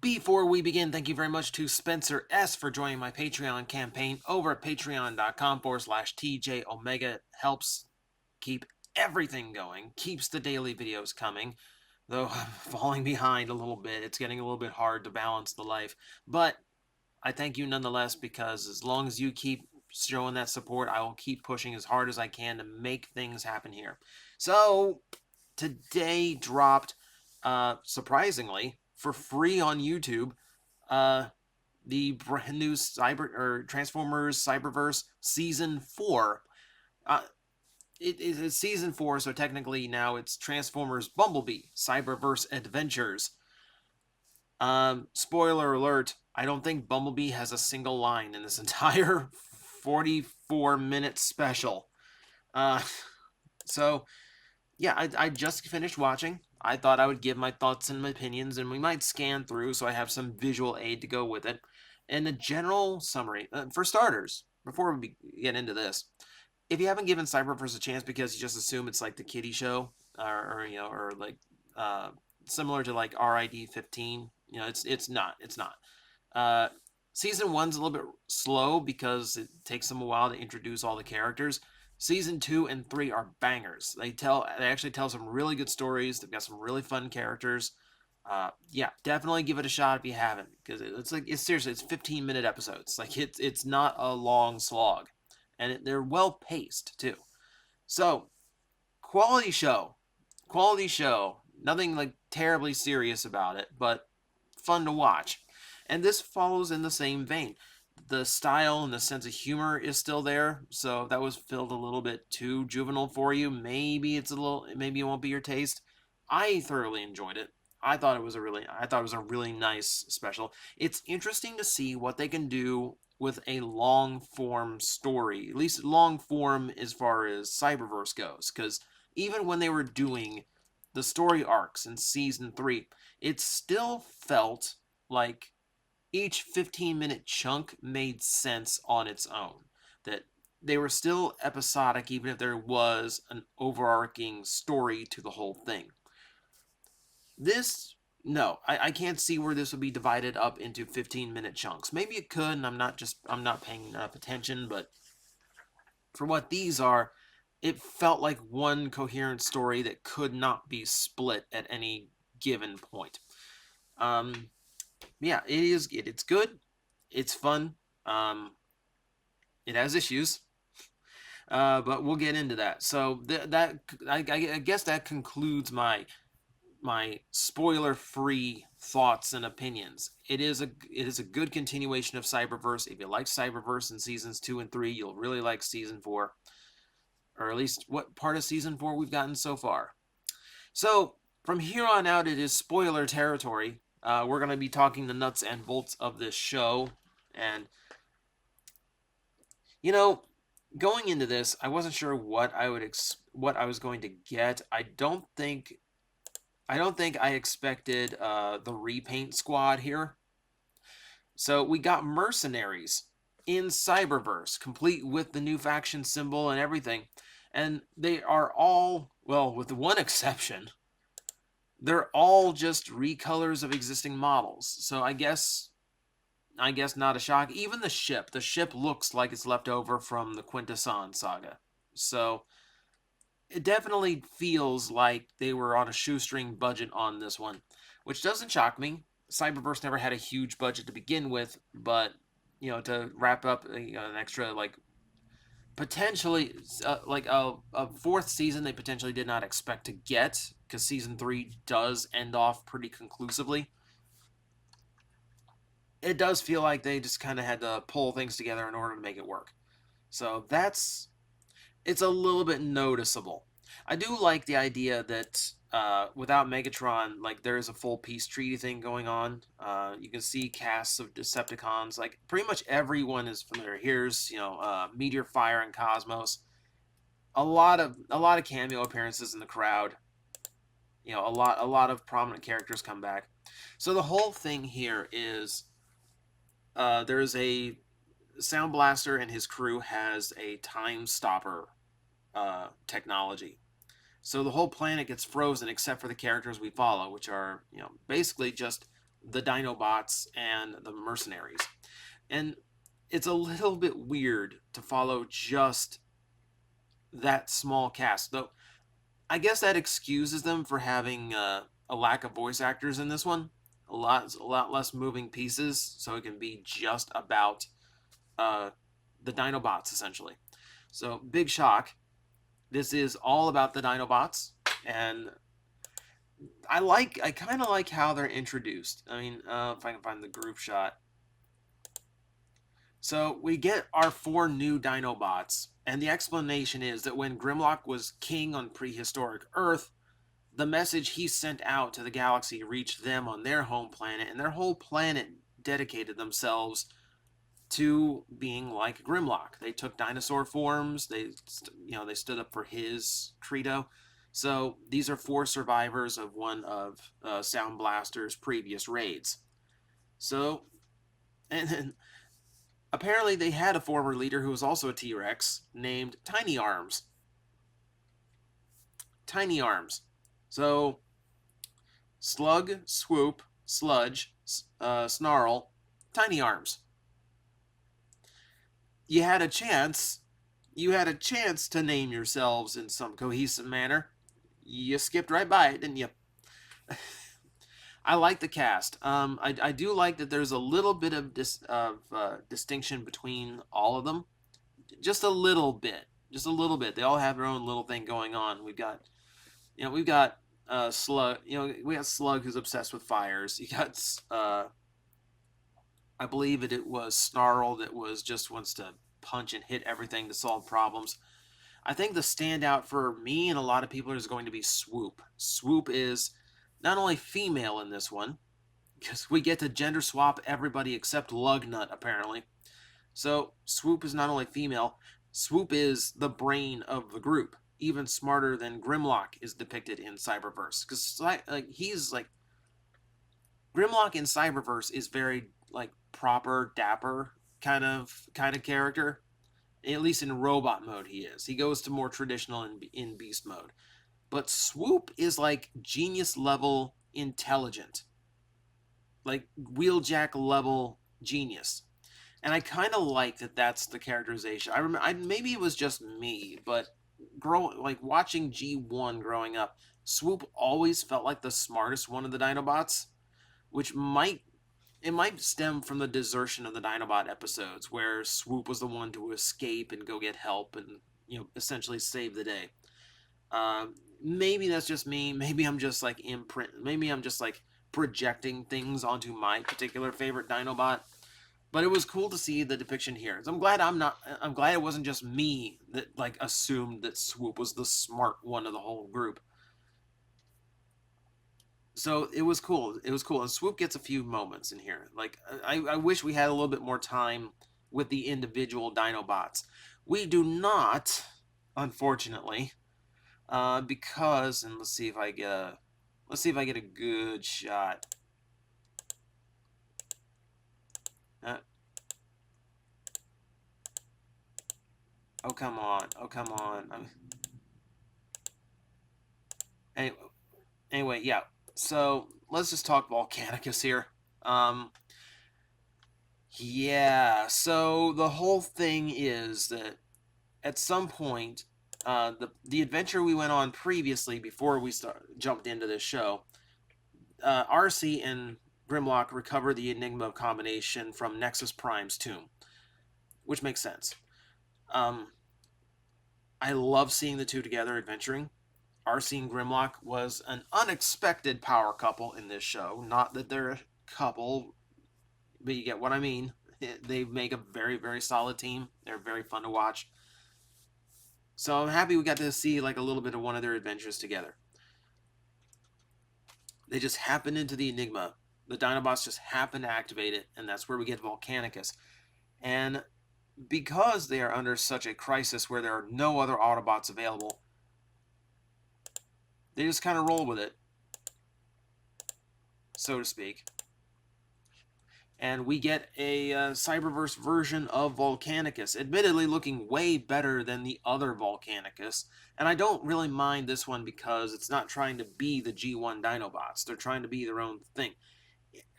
Before we begin, thank you very much to Spencer S. for joining my Patreon campaign over at patreon.com/TJOmega. It helps keep everything going, keeps the daily videos coming. Though I'm falling behind a little bit, it's getting a little bit hard to balance the life. But I thank you nonetheless, because as long as you keep showing that support, I will keep pushing as hard as I can to make things happen here. So, today dropped, surprisingly, for free on YouTube, uh, the brand new Transformers Cyberverse Season 4. Uh, it's Season 4, so technically now it's Transformers Bumblebee Cyberverse Adventures. Spoiler alert, I don't think Bumblebee has a single line in this entire 44-minute special. Uh, so, yeah, I just finished watching. I thought I would give my thoughts and opinions, and we might scan through so I have some visual aid to go with it. And a general summary, for starters, before we get into this, if you haven't given Cyberverse a chance because you just assume it's like the kiddie show, or like uh, similar to like RID 15, it's not. Uh, Season one's a little bit slow because it takes them a while to introduce all the characters. Season 2 and 3 are bangers. They actually tell some really good stories. They've got some really fun characters. Yeah, definitely give it a shot if you haven't, because it's seriously, it's 15-minute episodes. Like it's not a long slog, and they're well paced too. So, quality show, quality show. Nothing like terribly serious about it, but fun to watch. And this follows in the same vein. The style and the sense of humor is still there, so if that was filled a little bit too juvenile for you, maybe it won't be your taste. I thoroughly enjoyed it. I thought it was a really nice special. It's interesting to see what they can do with a long form story, at least long form as far as Cyberverse goes, because even when they were doing the story arcs in season 3, it still felt like each 15-minute chunk made sense on its own. That they were still episodic, even if there was an overarching story to the whole thing. This, no, I can't see where this would be divided up into 15-minute chunks. Maybe it could, and I'm not paying enough attention, but for what these are, it felt like one coherent story that could not be split at any given point. Um, yeah, it's good. It's fun. Um, it has issues, but we'll get into that. So I guess that concludes my spoiler-free thoughts and opinions. It is a good continuation of Cyberverse. If you like Cyberverse in seasons 2 and 3, you'll really like season 4, or at least what part of season 4 we've gotten so far. So from here on out, it is spoiler territory. We're going to be talking the nuts and bolts of this show, and you know, going into this, I wasn't sure what I was going to get. I don't think I expected the repaint squad here. So we got mercenaries in Cyberverse, complete with the new faction symbol and everything, and they are all, well, with the one exception, they're all just recolors of existing models. So I guess not a shock. Even the ship looks like it's left over from the Quintesson saga. So it definitely feels like they were on a shoestring budget on this one, which doesn't shock me. Cyberverse never had a huge budget to begin with, but to wrap up an extra, like, potentially like a fourth season they potentially did not expect to get, because season 3 does end off pretty conclusively. It does feel like they just kind of had to pull things together in order to make it work. So it's a little bit noticeable. I do like the idea that without Megatron, like, there is a full peace treaty thing going on. You can see casts of Decepticons. Like, pretty much everyone is familiar. Here's Meteor, Fire, and Cosmos. A lot of cameo appearances in the crowd. A lot of prominent characters come back. So the whole thing here is there's a Sound Blaster, and his crew has a time stopper technology. So the whole planet gets frozen except for the characters we follow, which are basically just the Dinobots and the mercenaries. And it's a little bit weird to follow just that small cast, though I guess that excuses them for having a lack of voice actors in this one. A lot less moving pieces, so it can be just about uh, the Dinobots essentially. So big shock. This is all about the Dinobots, and I kind of like how they're introduced. I mean, if I can find the group shot. So we get our 4 new Dinobots, and the explanation is that when Grimlock was king on prehistoric Earth, the message he sent out to the galaxy reached them on their home planet, and their whole planet dedicated themselves to being like Grimlock. They took dinosaur forms. They stood up for his credo. So these are 4 survivors of one of Sound Blaster's previous raids. So, and then apparently they had a former leader who was also a T-Rex named Tiny Arms. Tiny Arms. So Slug, Swoop, Sludge, Snarl, Tiny Arms. You had a chance. You had a chance to name yourselves in some cohesive manner. You skipped right by it, didn't you? I like the cast. I do like that there's a little bit of distinction between all of them. Just a little bit. Just a little bit. They all have their own little thing going on. We've got Slug. We got Slug who's obsessed with fires. You got I believe it was Snarl that just wants to punch and hit everything to solve problems. I think the standout for me and a lot of people is going to be Swoop. Swoop is not only female in this one, because we get to gender swap everybody except Lugnut, apparently. So Swoop is not only female, Swoop is the brain of the group, even smarter than Grimlock is depicted in Cyberverse. Because he's like Grimlock in Cyberverse is very like proper, dapper kind of character. At least in robot mode, he is. He goes to more traditional in beast mode. But Swoop is like genius level intelligent, like Wheeljack level genius. And I kind of like that. That's the characterization. I remember. Maybe it was just me, but watching G1 growing up, Swoop always felt like the smartest one of the Dinobots, which might stem from the desertion of the Dinobot episodes, where Swoop was the one to escape and go get help and essentially save the day. Maybe that's just me. Maybe I'm just like Maybe I'm just like projecting things onto my particular favorite Dinobot. But it was cool to see the depiction here. So I'm glad it wasn't just me that like assumed that Swoop was the smart one of the whole group. So it was cool. It was cool. And Swoop gets a few moments in here. Like I wish we had a little bit more time with the individual Dinobots. We do not, unfortunately, because let's see if I get a good shot. Oh come on! Oh come on! Anyway, yeah. So let's just talk Volcanicus here. Yeah. So the whole thing is that at some point, the adventure we went on previously before we jumped into this show, RC and Grimlock recover the Enigma combination from Nexus Prime's tomb, which makes sense. I love seeing the two together adventuring. RC and Grimlock was an unexpected power couple in this show. Not that they're a couple, but you get what I mean. They make a very, very solid team. They're very fun to watch. So I'm happy we got to see like a little bit of one of their adventures together. They just happen into the Enigma. The Dinobots just happen to activate it, and that's where we get Volcanicus. And because they are under such a crisis where there are no other Autobots available, they just kind of roll with it, so to speak. And we get a Cyberverse version of Volcanicus, admittedly looking way better than the other Volcanicus. And I don't really mind this one because it's not trying to be the G1 Dinobots. They're trying to be their own thing.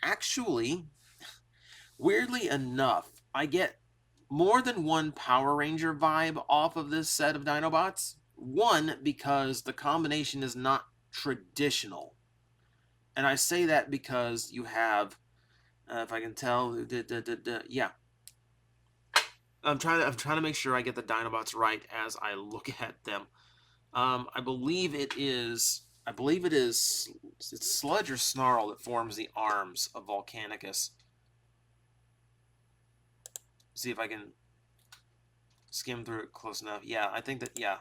Actually, weirdly enough, I get more than one Power Ranger vibe off of this set of Dinobots. One, because the combination is not traditional. And I say that because you have, if I can tell, yeah. I'm trying to make sure I get the Dinobots right as I look at them. I believe it is it's Sludge or Snarl that forms the arms of Volcanicus. See if I can skim through it close enough. Yeah, I think that, yeah.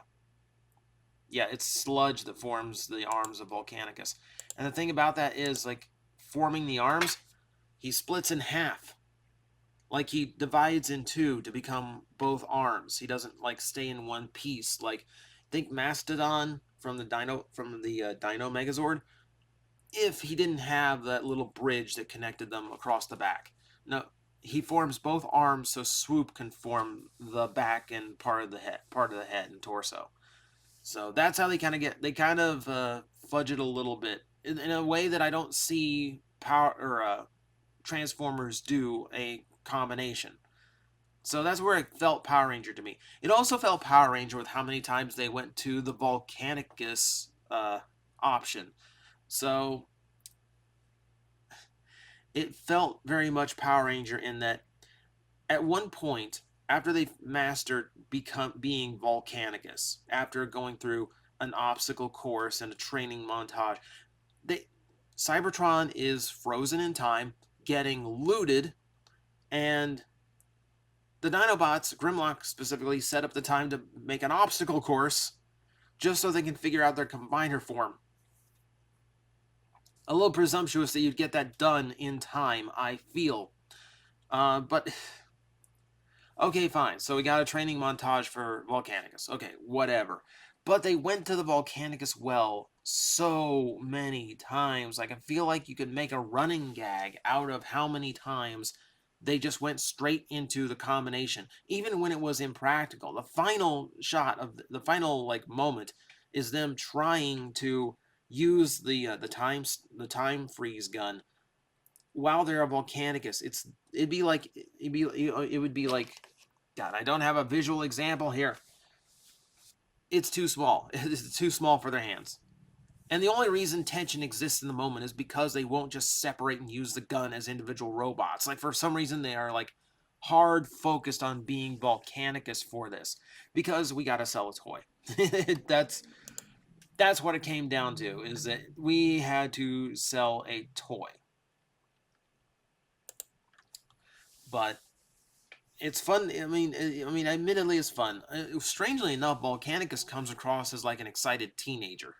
Yeah, it's Sludge that forms the arms of Volcanicus. And the thing about that is, like, forming the arms, he splits in half. Like, he divides in two to become both arms. He doesn't, like, stay in one piece. Like, think Mastodon from the Dino Megazord, if he didn't have that little bridge that connected them across the back. No, he forms both arms so Swoop can form the back and part of the head and torso. So that's how they kind of fudge it a little bit in a way that I don't see power or Transformers do a combination. So that's where it felt Power Ranger to me. It also felt Power Ranger with how many times they went to the Volcanicus option. So it felt very much Power Ranger in that at one point, after they mastered being Volcanicus, after going through an obstacle course and a training montage, they Cybertron is frozen in time, getting looted, and the Dinobots, Grimlock specifically, set up the time to make an obstacle course just so they can figure out their combiner form. A little presumptuous that you'd get that done in time, I feel. But okay, fine. So we got a training montage for Volcanicus. Okay, whatever. But they went to the Volcanicus well so many times. Like, I feel like you could make a running gag out of how many times they just went straight into the combination, even when it was impractical. The final shot of the final like moment is them trying to use the time freeze gun while they're a Volcanicus. It would be like, God, I don't have a visual example here. It's too small. It's too small for their hands. And the only reason tension exists in the moment is because they won't just separate and use the gun as individual robots. Like, for some reason, they are like hard focused on being Volcanicus for this because we gotta sell a toy. That's what it came down to, is that we had to sell a toy. But it's fun. Admittedly, it's fun. Strangely enough, Volcanicus comes across as like an excited teenager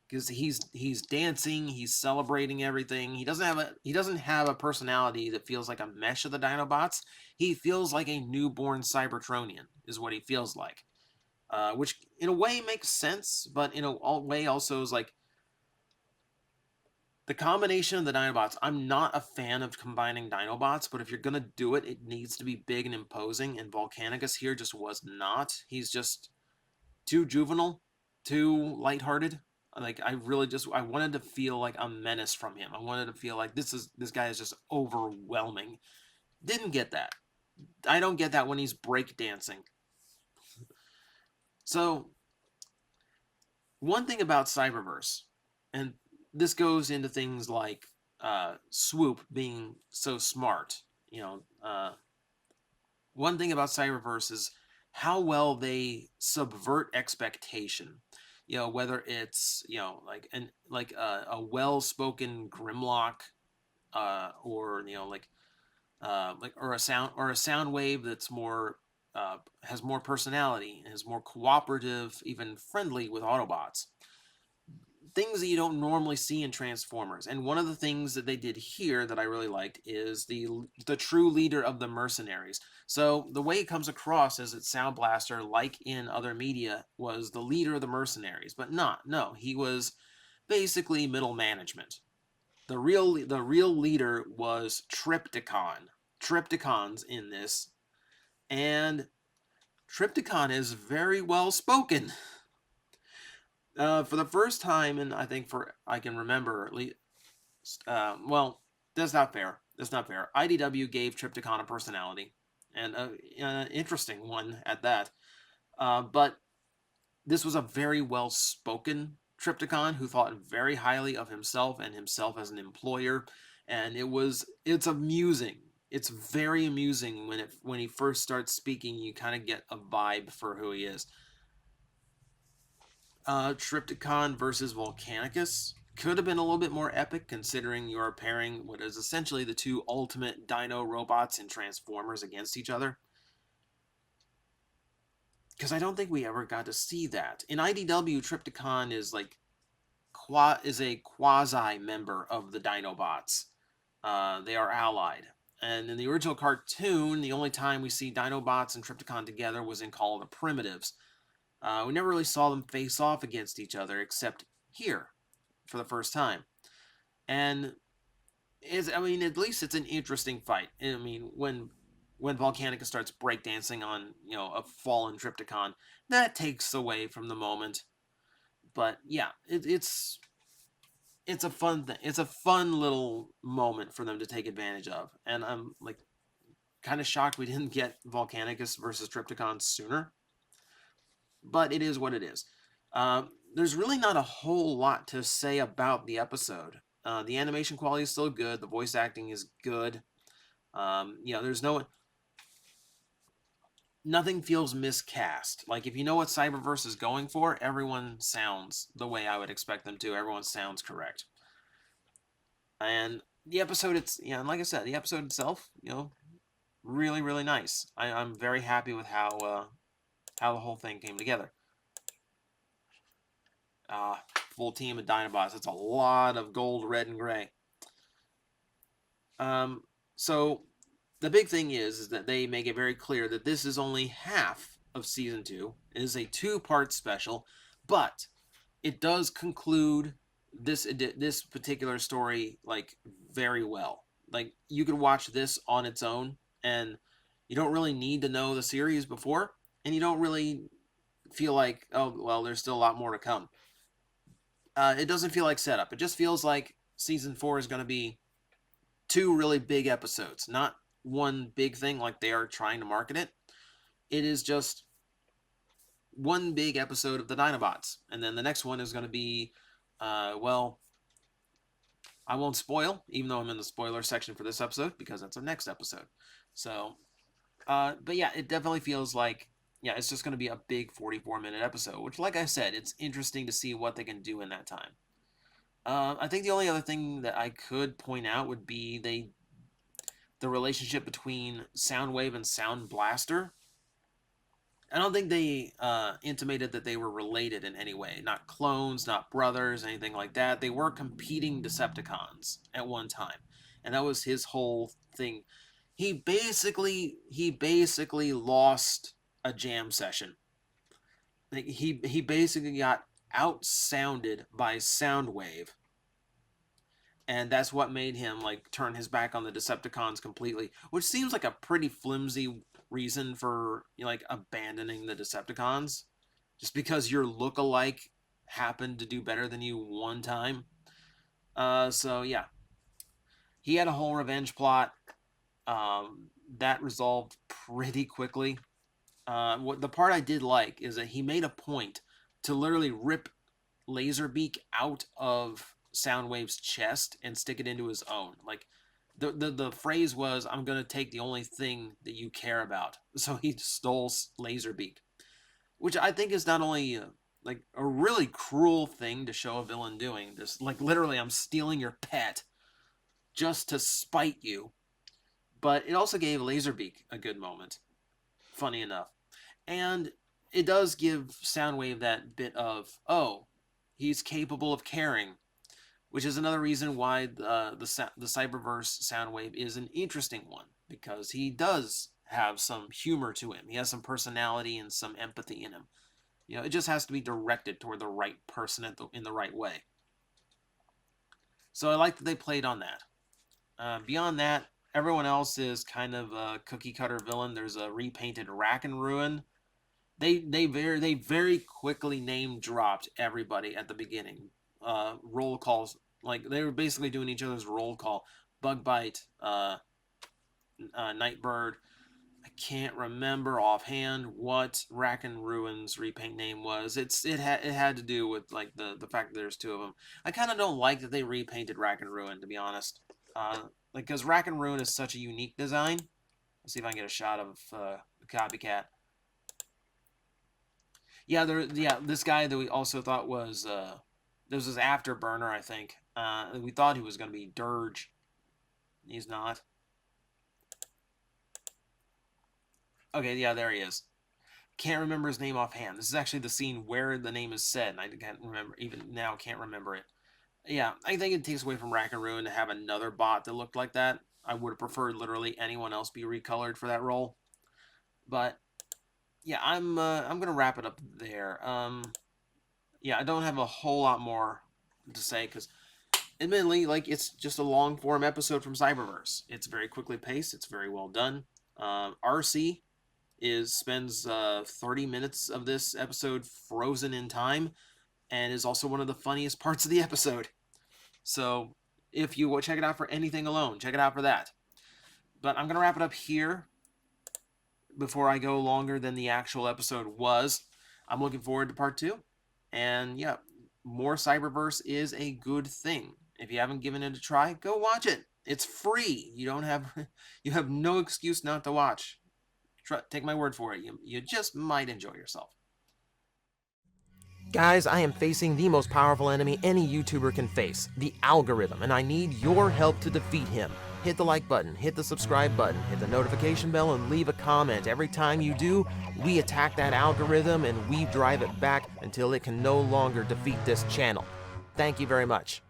because he's dancing, he's celebrating everything. He doesn't have a personality that feels like a mesh of the Dinobots. He feels like a newborn Cybertronian, is what he feels like. Which in a way makes sense, but in a way also is like the combination of the Dinobots. I'm not a fan of combining Dinobots, but if you're gonna do it, it needs to be big and imposing. And Volcanicus here just was not. He's just too juvenile, too lighthearted. Like, I wanted to feel like a menace from him. I wanted to feel like this guy is just overwhelming. Didn't get that. I don't get that when he's breakdancing. So one thing about Cyberverse, and this goes into things like Swoop being so smart. One thing about Cyberverse is how well they subvert expectation. Whether it's a well-spoken Grimlock, or or a sound wave that's more has more personality and is more cooperative, even friendly with Autobots. Things that you don't normally see in Transformers. And one of the things that they did here that I really liked is the true leader of the mercenaries. So the way it comes across is that Sound Blaster, like in other media, was the leader of the mercenaries, but not. No, he was basically middle management. The real leader was Triptychon. Triptychon's in this, and Triptychon is very well spoken. For the first time, and I think for I can remember, at least, That's not fair. That's not fair. IDW gave Trypticon a personality, and an interesting one at that. But this was a very well spoken Trypticon who thought very highly of himself and himself as an employer, and it's amusing. It's very amusing when he first starts speaking. You kind of get a vibe for who he is. Trypticon versus Volcanicus could have been a little bit more epic, considering you are pairing what is essentially the two ultimate dino robots in Transformers against each other. Because I don't think we ever got to see that. In IDW, Trypticon is like a quasi member of the Dinobots. They are allied. And in the original cartoon, the only time we see Dinobots and Trypticon together was in Call of the Primitives. We never really saw them face off against each other, except here for the first time. And at least it's an interesting fight. I mean, when Volcanica starts breakdancing on a fallen Trypticon, that takes away from the moment. But yeah, it's a fun thing. It's a fun little moment for them to take advantage of, and I'm like kind of shocked we didn't get Volcanicus versus Trypticon sooner. But it is what it is. There's really not a whole lot to say about the episode. The animation quality is still good. The voice acting is good. There's nothing feels miscast. Like if you know what Cyberverse is going for, everyone sounds the way I would expect them to. Everyone sounds correct. And the episode, and like I said, the episode itself, really, really nice. I'm very happy with how the whole thing came together. Full team of Dinobots. That's a lot of gold, red, and gray. So the big thing is that they make it very clear that this is only half of season 2. It is a 2-part special, but it does conclude this particular story like very well. Like you could watch this on its own, and you don't really need to know the series before, and you don't really feel like, oh well, there's still a lot more to come. It doesn't feel like setup. It just feels like season 4 is going to be 2 really big episodes, not one big thing like they are trying to market it. It is just one big episode of the Dinobots, and then the next one is going to be, well, I won't spoil, even though I'm in the spoiler section for this episode because that's our next episode. So, but yeah, it definitely feels like, yeah, it's just going to be a big 44-minute episode, which, like I said, it's interesting to see what they can do in that time. I think the only other thing that I could point out would be the relationship between Soundwave and Sound Blaster. I don't think they intimated that they were related in any way. Not clones, not brothers, anything like that. They were competing Decepticons at one time, and that was his whole thing. He basically lost a jam session. Like he basically got outsounded by Soundwave, and that's what made him like turn his back on the Decepticons completely, which seems like a pretty flimsy reason for like abandoning the Decepticons, just because your look-alike happened to do better than you one time. So yeah, he had a whole revenge plot that resolved pretty quickly. What the part I did like is that he made a point to literally rip Laserbeak out of Soundwave's chest and stick it into his own. Like the phrase was, "I'm gonna take the only thing that you care about." So he stole Laserbeak, which I think is not only like a really cruel thing to show a villain doing. Just like literally, I'm stealing your pet just to spite you. But it also gave Laserbeak a good moment. Funny enough. And it does give Soundwave that bit of, oh, he's capable of caring, which is another reason why the Cyberverse Soundwave is an interesting one, because he does have some humor to him. He has some personality and some empathy in him. It just has to be directed toward the right person in the right way. So I like that they played on that. Beyond that, everyone else is kind of a cookie cutter villain. There's a repainted Rack and Ruin. They very quickly name dropped everybody at the beginning. Roll calls, like they were basically doing each other's roll call. Bugbite, Nightbird. I can't remember offhand what Rack and Ruin's repaint name was. It had to do with like the fact that there's two of them. I kind of don't like that they repainted Rack and Ruin, to be honest. Like, because Rack and Ruin is such a unique design. Let's see if I can get a shot of the copycat. Yeah, this guy that we also thought was this was Afterburner, I think. We thought he was going to be Dirge. He's not. Okay, yeah, there he is. Can't remember his name offhand. This is actually the scene where the name is said, and I can't remember, even now, can't remember it. Yeah, I think it takes away from Rack and Ruin to have another bot that looked like that. I would have preferred literally anyone else be recolored for that role. But yeah, I'm gonna wrap it up there. Yeah, I don't have a whole lot more to say because, admittedly, like, it's just a long form episode from Cyberverse. It's very quickly paced. It's very well done. RC spends 30 minutes of this episode frozen in time, and is also one of the funniest parts of the episode. So if you check it out for anything alone, check it out for that. But I'm gonna wrap it up here before I go longer than the actual episode was. I'm looking forward to part 2, and yeah, more Cyberverse is a good thing. If you haven't given it a try, go watch it. It's free. You have no excuse not to watch. Take my word for it. You just might enjoy yourself. Guys, I am facing the most powerful enemy any YouTuber can face, the algorithm, and I need your help to defeat him. Hit the like button, hit the subscribe button, hit the notification bell, and leave a comment. Every time you do, we attack that algorithm and we drive it back until it can no longer defeat this channel. Thank you very much.